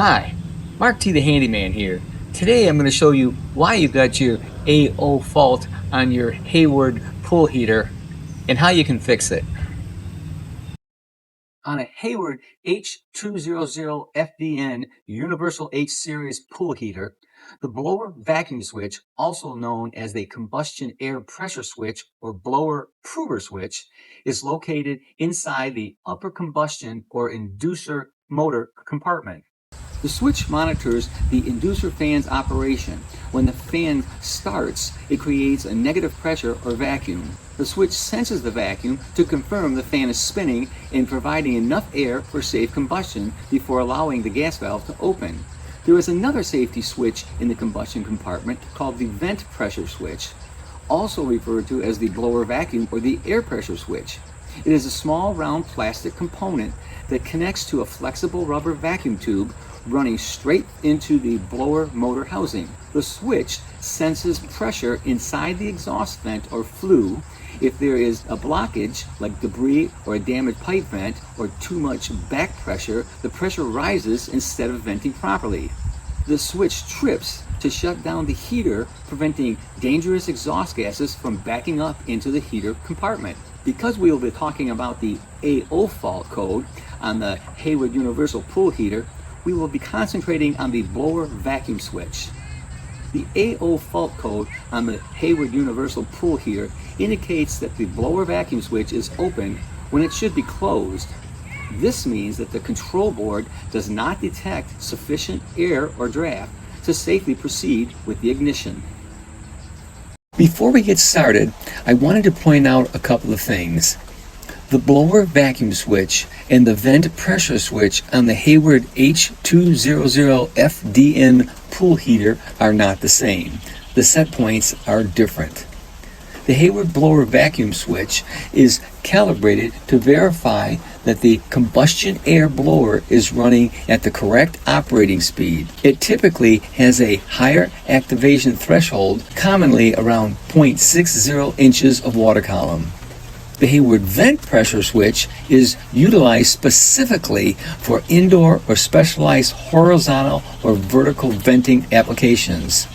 Hi, Mark T. the Handyman here. Today I'm going to show you why you got your AO fault on your Hayward pool heater and how you can fix it. On a Hayward H200FDN Universal H Series pool heater, the blower vacuum switch, also known as the combustion air pressure switch or blower prover switch, is located inside the upper combustion or inducer motor compartment. The switch monitors the inducer fan's operation. When the fan starts, it creates a negative pressure or vacuum. The switch senses the vacuum to confirm the fan is spinning and providing enough air for safe combustion before allowing the gas valve to open. There is another safety switch in the combustion compartment called the vent pressure switch, also referred to as the blower vacuum or the air pressure switch. It is a small round plastic component that connects to a flexible rubber vacuum tube running straight into the blower motor housing. The switch senses pressure inside the exhaust vent or flue. If there is a blockage, like debris or a damaged pipe vent, or too much back pressure, the pressure rises instead of venting properly. The switch trips to shut down the heater, preventing dangerous exhaust gases from backing up into the heater compartment. Because we will be talking about the AO fault code on the Hayward Universal Pool Heater, we will be concentrating on the blower vacuum switch. The AO fault code on the Hayward Universal Pool Heater indicates that the blower vacuum switch is open when it should be closed. This means that the control board does not detect sufficient air or draft to safely proceed with the ignition. Before we get started, I wanted to point out a couple of things. The blower vacuum switch and the vent pressure switch on the Hayward H200FDN pool heater are not the same. The set points are different. The Hayward blower vacuum switch is calibrated to verify that the combustion air blower is running at the correct operating speed. It typically has a higher activation threshold, commonly around 0.60 inches of water column. The Hayward vent pressure switch is utilized specifically for indoor or specialized horizontal or vertical venting applications.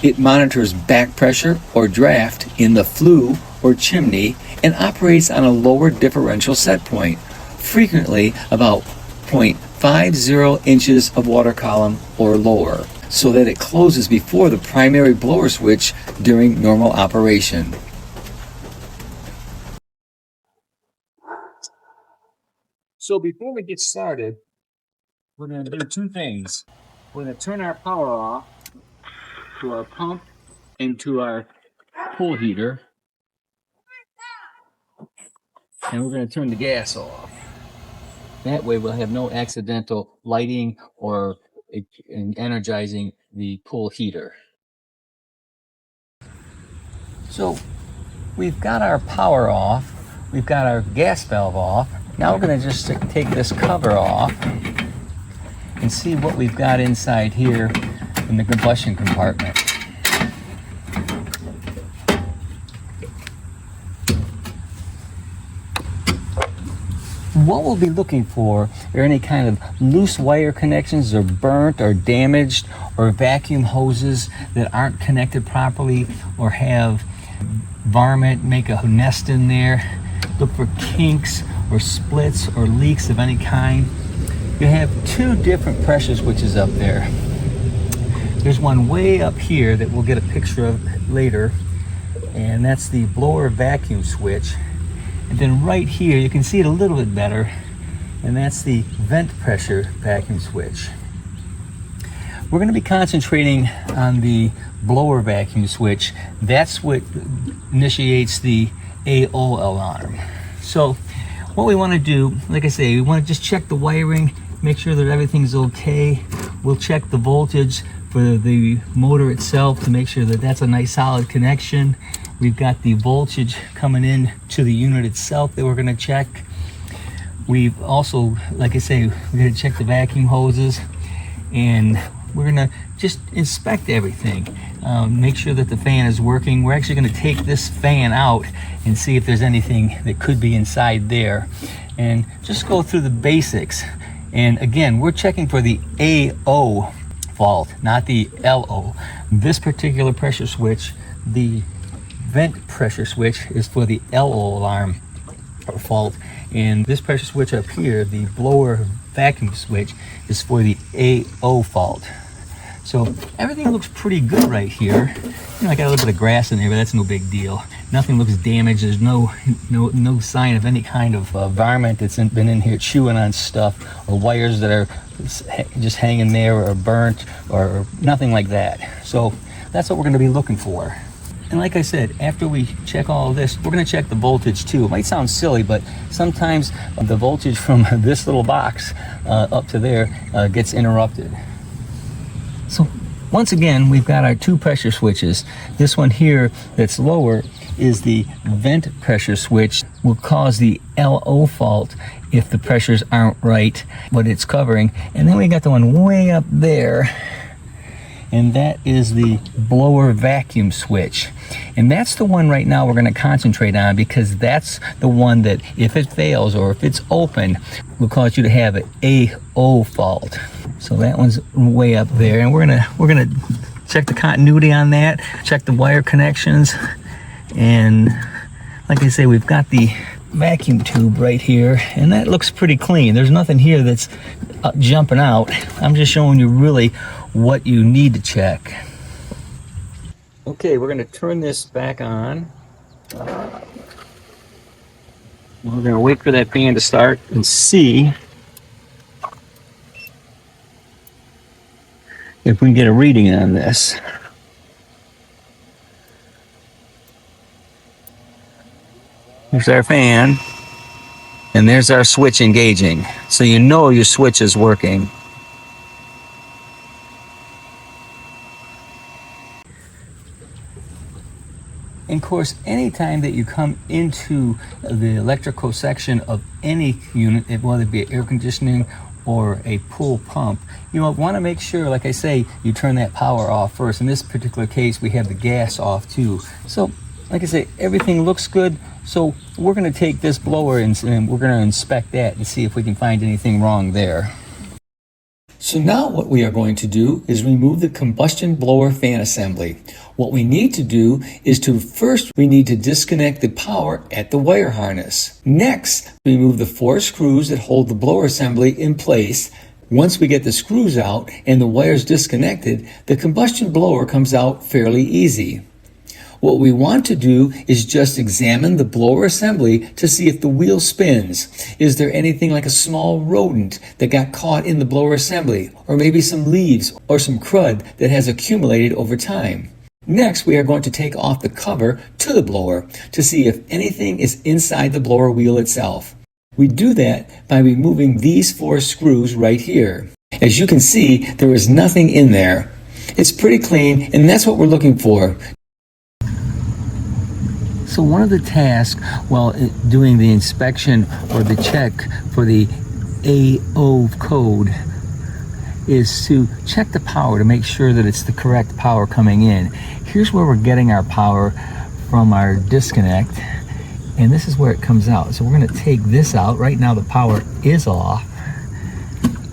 It monitors back pressure or draft in the flue or chimney and operates on a lower differential set point, frequently about 0.50 inches of water column or lower, so that it closes before the primary blower switch during normal operation. So before we get started, we're going to do two things. We're going to turn our power off to our pump and to our pool heater, and we're going to turn the gas off. That way we'll have no accidental lighting or energizing the pool heater. So we've got our power off, we've got our gas valve off. Now we're going to just take this cover off and see what we've got inside here in the combustion compartment. What we'll be looking for are any kind of loose wire connections or burnt or damaged or vacuum hoses that aren't connected properly or have varmint make a nest in there. Look for kinks or splits or leaks of any kind. You have two different pressure switches up there. There's one way up here that we'll get a picture of later, and that's the blower vacuum switch. And then right here, you can see it a little bit better, and that's the vent pressure vacuum switch. We're going to be concentrating on the blower vacuum switch. That's what initiates the AO alarm. So what we want to do, like I say, we want to just check the wiring, make sure that everything's okay. We'll check the voltage for the motor itself to make sure that that's a nice solid connection. We've got the voltage coming in to the unit itself that we're going to check. We've also, like I say, we're going to check the vacuum hoses, and we're going to just inspect everything. Make sure that the fan is working. We're actually going to take this fan out and see if there's anything that could be inside there, and just go through the basics. And again, we're checking for the AO fault, not the LO. This particular pressure switch, the vent pressure switch, is for the LO alarm or fault. And this pressure switch up here, the blower vacuum switch, is for the AO fault. So everything looks pretty good right here. You know, I got a little bit of grass in there, but that's no big deal. Nothing looks damaged. There's no sign of any kind of varmint that's been in here chewing on stuff, or wires that are just hanging there or burnt, or nothing like that. So that's what we're going to be looking for. And like I said, after we check all of this, we're going to check the voltage too. It might sound silly, but sometimes the voltage from this little box up to there gets interrupted. So once again, we've got our two pressure switches. This one here that's lower is the vent pressure switch. Will cause the LO fault if the pressures aren't right, what it's covering. And then we got the one way up there, and that is the blower vacuum switch. And that's the one right now we're going to concentrate on, because that's the one that, if it fails or if it's open, will cause you to have an AO fault. So that one's way up there, and we're gonna check the continuity on that, check the wire connections, and like I say, we've got the vacuum tube right here, and that looks pretty clean. There's nothing here that's jumping out. I'm just showing you really what you need to check. Okay, we're going to turn this back on. We're going to wait for that fan to start and see if we can get a reading on this. Here's our fan, and there's our switch engaging. So you know your switch is working. And of course, anytime that you come into the electrical section of any unit, whether it be air conditioning or a pool pump, you want to make sure, like I say, you turn that power off first. In this particular case, we have the gas off too. So, like I say, everything looks good. So we're going to take this blower and we're going to inspect that and see if we can find anything wrong there. So now what we are going to do is remove the combustion blower fan assembly. What we need to do is we need to disconnect the power at the wire harness. Next, remove the 4 screws that hold the blower assembly in place. Once we get the screws out and the wires disconnected, the combustion blower comes out fairly easy. What we want to do is just examine the blower assembly to see if the wheel spins. Is there anything like a small rodent that got caught in the blower assembly, or maybe some leaves or some crud that has accumulated over time? Next, we are going to take off the cover to the blower to see if anything is inside the blower wheel itself. We do that by removing these 4 screws right here. As you can see, there is nothing in there. It's pretty clean, and that's what we're looking for. So one of the tasks while doing the inspection or the check for the AO code is to check the power to make sure that it's the correct power coming in. Here's where we're getting our power from our disconnect, and this is where it comes out. So we're going to take this out. Right now the power is off,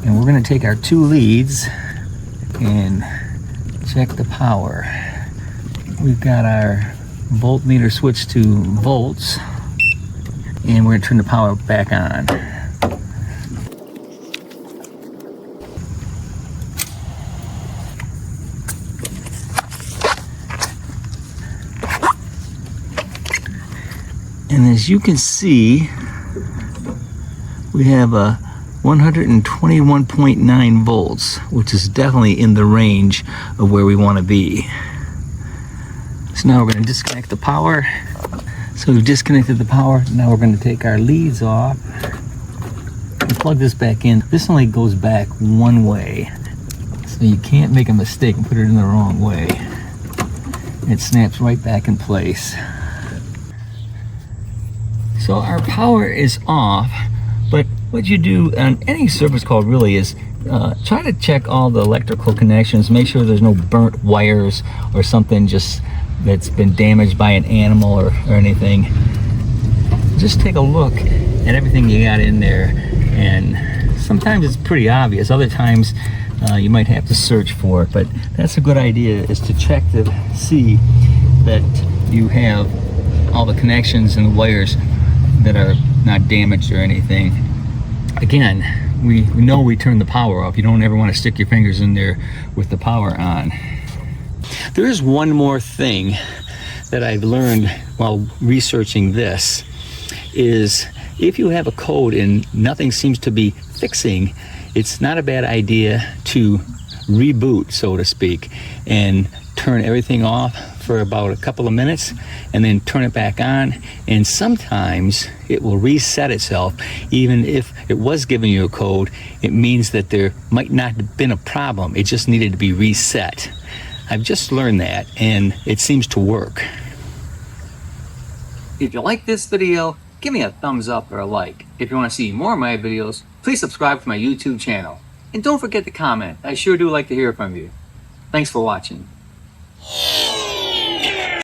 and we're going to take our 2 leads and check the power. We've got our voltmeter switch to volts, and we're going to turn the power back on. And as you can see, we have a 121.9 volts, which is definitely in the range of where we want to be. So now we're going to disconnect the power. So we've disconnected the power. Now we're going to take our leads off and plug this back in. This only goes back one way, so you can't make a mistake and put it in the wrong way. It snaps right back in place. So our power is off, but what you do on any service call really is try to check all the electrical connections, make sure there's no burnt wires or something just that's been damaged by an animal or anything. Just take a look at everything you got in there and sometimes it's pretty obvious. Other times you might have to search for it, but that's a good idea, is to check to see that you have all the connections and the wires that are not damaged or anything. Again, we know we turn the power off. You don't ever want to stick your fingers in there with the power on. There is one more thing that I've learned while researching this, is if you have a code and nothing seems to be fixing, it's not a bad idea to reboot, so to speak, and turn everything off for about a couple of minutes and then turn it back on, and sometimes it will reset itself. Even if it was giving you a code, it means that there might not have been a problem, it just needed to be reset. I've just learned that, and it seems to work. If you like this video, give me a thumbs up or a like. If you want to see more of my videos, please subscribe to my YouTube channel. And don't forget to comment. I sure do like to hear from you. Thanks for watching.